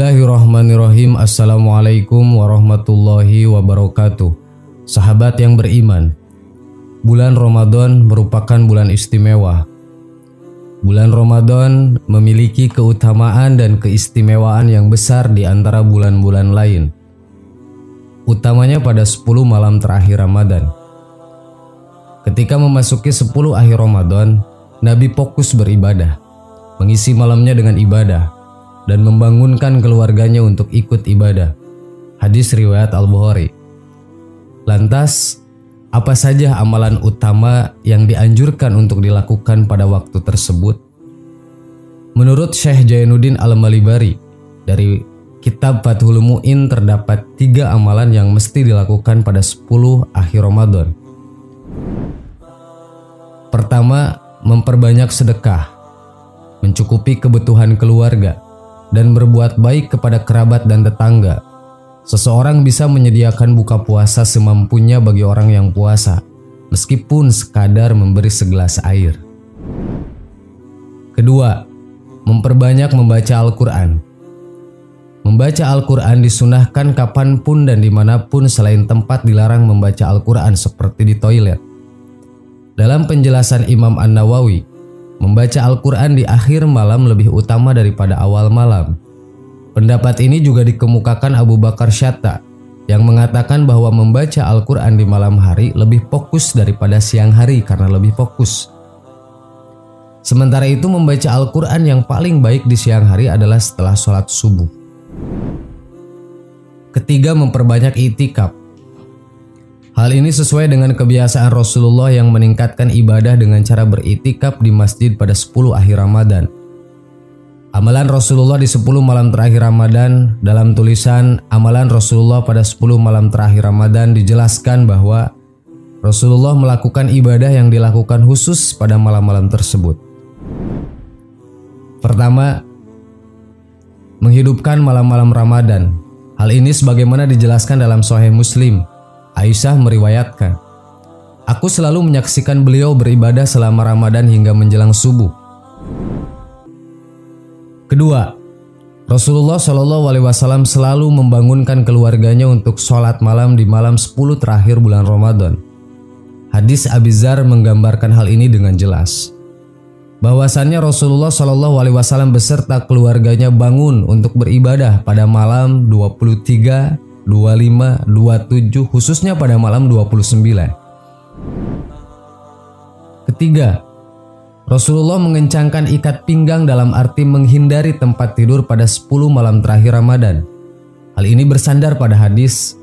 Bismillahirrahmanirrahim. Assalamualaikum warahmatullahi wabarakatuh. Sahabat yang beriman, bulan Ramadan merupakan bulan istimewa. Bulan Ramadan memiliki keutamaan dan keistimewaan yang besar di antara bulan-bulan lain, utamanya pada 10 malam terakhir Ramadan. Ketika memasuki 10 akhir Ramadan, Nabi fokus beribadah, mengisi malamnya dengan ibadah, dan membangunkan keluarganya untuk ikut ibadah. Hadis riwayat Al-Bukhari. Lantas, apa saja amalan utama yang dianjurkan untuk dilakukan pada waktu tersebut? Menurut Syekh Jainuddin Al-Malibari, dari kitab Fathul Mu'in terdapat 3 amalan yang mesti dilakukan pada 10 akhir Ramadan. Pertama, memperbanyak sedekah, mencukupi kebutuhan keluarga, dan berbuat baik kepada kerabat dan tetangga. Seseorang bisa menyediakan buka puasa semampunya bagi orang yang puasa, meskipun sekadar memberi segelas air. Kedua, memperbanyak membaca Al-Quran. Membaca Al-Quran disunahkan kapanpun dan dimanapun selain tempat dilarang membaca Al-Quran seperti di toilet. Dalam penjelasan Imam An-Nawawi, membaca Al-Quran di akhir malam lebih utama daripada awal malam. Pendapat ini juga dikemukakan Abu Bakar Syatta, yang mengatakan bahwa membaca Al-Quran di malam hari lebih fokus daripada siang hari karena lebih fokus. Sementara itu, membaca Al-Quran yang paling baik di siang hari adalah setelah sholat subuh. Ketiga, memperbanyak i'tikaf. Hal ini sesuai dengan kebiasaan Rasulullah yang meningkatkan ibadah dengan cara beriktikaf di masjid pada 10 akhir Ramadan. Amalan Rasulullah di 10 malam terakhir Ramadan, dalam tulisan Amalan Rasulullah pada 10 malam terakhir Ramadan dijelaskan bahwa Rasulullah melakukan ibadah yang dilakukan khusus pada malam-malam tersebut. Pertama, menghidupkan malam-malam Ramadan. Hal ini sebagaimana dijelaskan dalam Sahih Muslim. Aisyah meriwayatkan, "Aku selalu menyaksikan beliau beribadah selama Ramadan hingga menjelang subuh." Kedua, Rasulullah SAW selalu membangunkan keluarganya untuk sholat malam di malam 10 terakhir bulan Ramadan. Hadis Abi Dzar menggambarkan hal ini dengan jelas, bahwasannya Rasulullah SAW beserta keluarganya bangun untuk beribadah pada malam 23, 25, 27, khususnya pada malam 29. Ketiga, Rasulullah mengencangkan ikat pinggang dalam arti menghindari tempat tidur pada 10 malam terakhir Ramadan. Hal ini bersandar pada hadis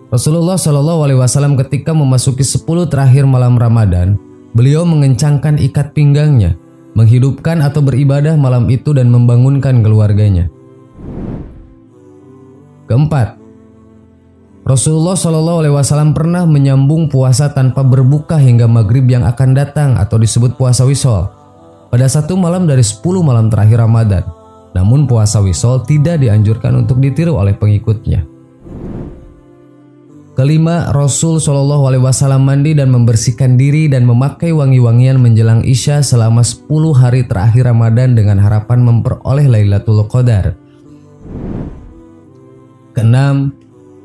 Rasulullah SAW ketika memasuki 10 terakhir malam Ramadan, beliau mengencangkan ikat pinggangnya, menghidupkan atau beribadah malam itu dan membangunkan keluarganya. Keempat, Rasulullah SAW pernah menyambung puasa tanpa berbuka hingga maghrib yang akan datang atau disebut puasa wisol pada 1 malam dari 10 malam terakhir Ramadan. Namun puasa wisol tidak dianjurkan untuk ditiru oleh pengikutnya. Kelima, Rasul SAW mandi dan membersihkan diri dan memakai wangi-wangian menjelang Isya selama 10 hari terakhir Ramadan dengan harapan memperoleh Lailatul Qadar. Keenam,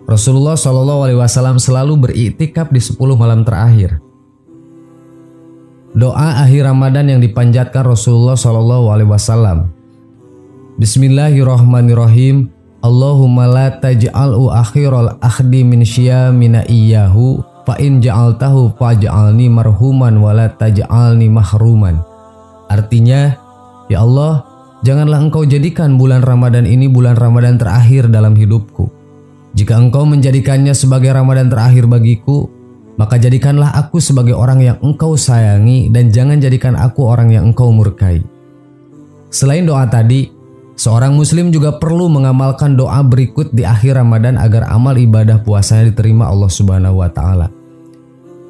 Rasulullah SAW selalu beriktikaf di 10 malam terakhir. Doa akhir Ramadan yang dipanjatkan Rasulullah SAW. Bismillahirrahmanirrahim. Allahumma la taj'al'u akhiral akhdi min syiyamina iyyahu fa in ja'altahu faj'alni marhuman wa la taj'alni mahruman. Artinya, ya Allah, janganlah engkau jadikan bulan Ramadan ini bulan Ramadan terakhir dalam hidupku. Jika engkau menjadikannya sebagai Ramadan terakhir bagiku, maka jadikanlah aku sebagai orang yang engkau sayangi dan jangan jadikan aku orang yang engkau murkai. Selain doa tadi, seorang muslim juga perlu mengamalkan doa berikut di akhir Ramadan agar amal ibadah puasanya diterima Allah Subhanahu wa taala.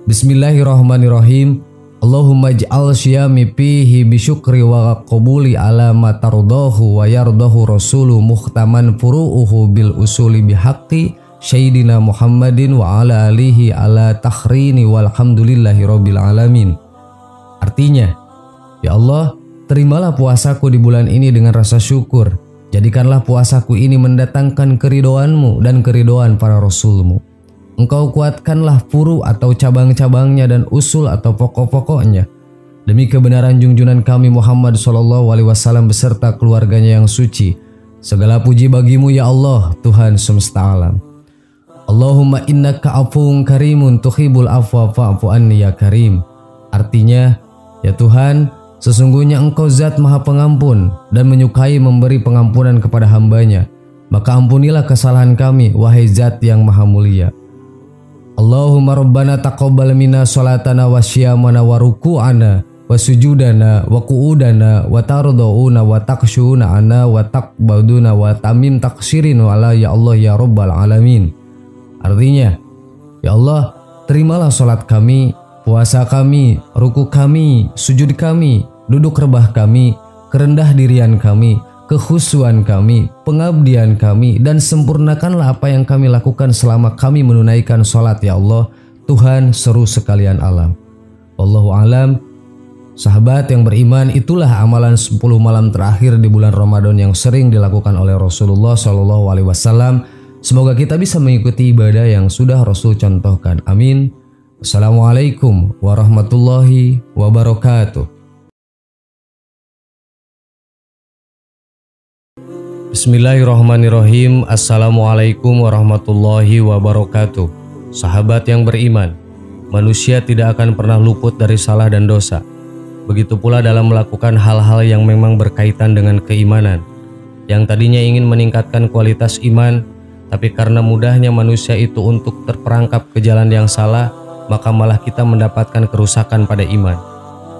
Bismillahirrahmanirrahim. Allahumma ij'al syiyami fihi bisyukri wa qabuli ala ma tardahu wa yardahu rasulu muhtaman furu'uhu bil usuli bihaqqi Sayyidina Muhammadin wa ala alihi ala takhrini walhamdulillahi rabbil alamin. Artinya, ya Allah, terimalah puasaku di bulan ini dengan rasa syukur Jadikanlah puasaku ini mendatangkan keridhoan-Mu dan keridhoan para Rasul-Mu. Engkau kuatkanlah furu atau cabang-cabangnya dan usul atau pokok-pokoknya. Demi kebenaran junjungan kami Muhammad SAW beserta keluarganya yang suci. Segala puji bagimu ya Allah, Tuhan semesta alam. Allahumma innaka afuwun karimun tuhibbul afwa fa'fu anni ya karim. Artinya, ya Tuhan, sesungguhnya Engkau zat maha pengampun dan menyukai memberi pengampunan kepada hambanya. Maka ampunilah kesalahan kami, wahai zat yang maha mulia. Allahumma rabbana taqabbal minna sholatana wa syiyamana wa ruku'ana wa sujudana wa qu'udana wa tardauna wa taqsyuna ana wa taqbaduna wa tamim taqsirin wala ya Allah ya rabbal alamin. Artinya, ya Allah, terimalah sholat kami, puasa kami, ruku kami, sujud kami, duduk rebah kami, kerendah dirian kami, kekhusyuan kami, pengabdian kami, dan sempurnakanlah apa yang kami lakukan selama kami menunaikan sholat ya Allah, Tuhan seru sekalian alam. Wallahu alam. Sahabat yang beriman, itulah amalan 10 malam terakhir di bulan Ramadan yang sering dilakukan oleh Rasulullah SAW. Semoga kita bisa mengikuti ibadah yang sudah Rasul contohkan. Amin. Assalamualaikum warahmatullahi wabarakatuh. Bismillahirrahmanirrahim. Assalamualaikum warahmatullahi wabarakatuh. Sahabat yang beriman, manusia tidak akan pernah luput dari salah dan dosa. Begitu pula dalam melakukan hal-hal yang memang berkaitan dengan keimanan, yang tadinya ingin meningkatkan kualitas iman, tapi karena mudahnya manusia itu untuk terperangkap ke jalan yang salah, maka malah kita mendapatkan kerusakan pada iman.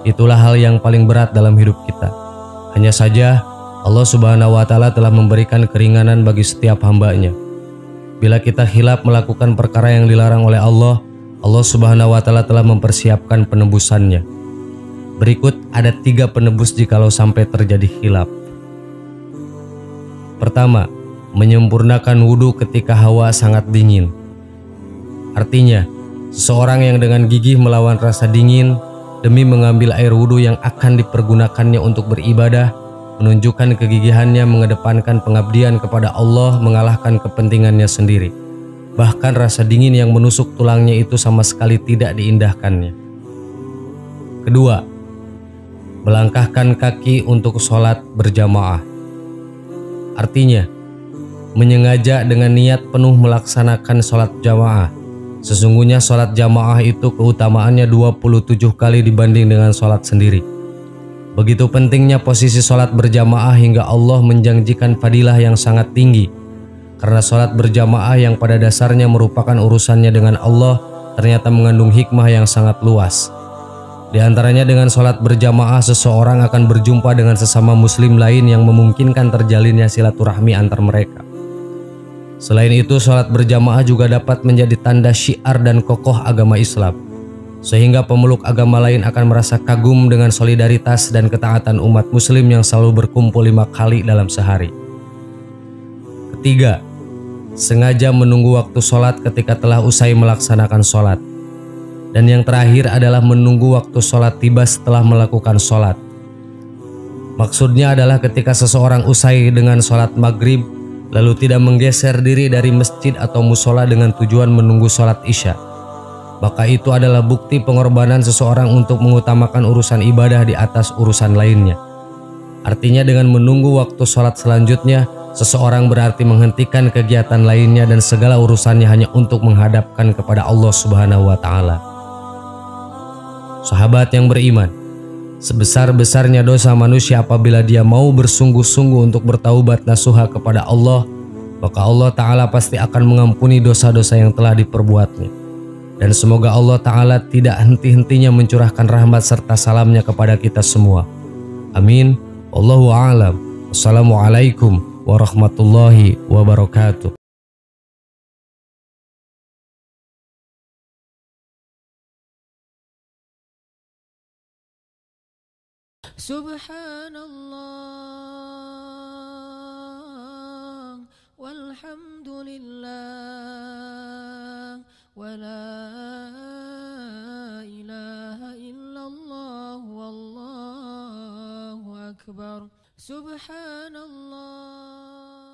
Itulah hal yang paling berat dalam hidup kita. Hanya saja Allah Subhanahu wa Ta'ala telah memberikan keringanan bagi setiap hambanya. Bila kita khilaf melakukan perkara yang dilarang oleh Allah, Allah Subhanahu wa Ta'ala telah mempersiapkan penebusannya. Berikut ada 3 penebus jikalau sampai terjadi khilaf. Pertama, menyempurnakan wudhu ketika hawa sangat dingin. Artinya, seseorang yang dengan gigih melawan rasa dingin demi mengambil air wudhu yang akan dipergunakannya untuk beribadah, menunjukkan kegigihannya mengedepankan pengabdian kepada Allah mengalahkan kepentingannya sendiri. Bahkan rasa dingin yang menusuk tulangnya itu sama sekali tidak diindahkannya. Kedua, melangkahkan kaki untuk sholat berjamaah. Artinya, menyengaja dengan niat penuh melaksanakan sholat jamaah. Sesungguhnya sholat jamaah itu keutamaannya 27 kali dibanding dengan sholat sendiri. Begitu pentingnya posisi sholat berjamaah hingga Allah menjanjikan fadilah yang sangat tinggi. Karena sholat berjamaah yang pada dasarnya merupakan urusannya dengan Allah ternyata mengandung hikmah yang sangat luas. Di antaranya dengan sholat berjamaah seseorang akan berjumpa dengan sesama muslim lain yang memungkinkan terjalinnya silaturahmi antar mereka. Selain itu, sholat berjamaah juga dapat menjadi tanda syiar dan kokoh agama Islam, sehingga pemeluk agama lain akan merasa kagum dengan solidaritas dan ketaatan umat muslim yang selalu berkumpul 5 kali dalam sehari. Ketiga, sengaja menunggu waktu sholat ketika telah usai melaksanakan sholat. Dan yang terakhir adalah menunggu waktu sholat tiba setelah melakukan sholat. Maksudnya adalah ketika seseorang usai dengan sholat maghrib, lalu tidak menggeser diri dari masjid atau musola dengan tujuan menunggu sholat isya, maka itu adalah bukti pengorbanan seseorang untuk mengutamakan urusan ibadah di atas urusan lainnya. Artinya dengan menunggu waktu sholat selanjutnya, seseorang berarti menghentikan kegiatan lainnya dan segala urusannya hanya untuk menghadapkan kepada Allah Subhanahu wa Ta'ala. Sahabat yang beriman, sebesar-besarnya dosa manusia apabila dia mau bersungguh-sungguh untuk bertaubat nasuha kepada Allah, maka Allah Ta'ala pasti akan mengampuni dosa-dosa yang telah diperbuatnya. Dan semoga Allah Ta'ala tidak henti-hentinya mencurahkan rahmat serta salamnya kepada kita semua. Amin. Wallahu a'lam. Wassalamualaikum warahmatullahi wabarakatuh. Subhanallah walhamdulillah wa la ilaha illallah wallahu akbar. Subhanallah.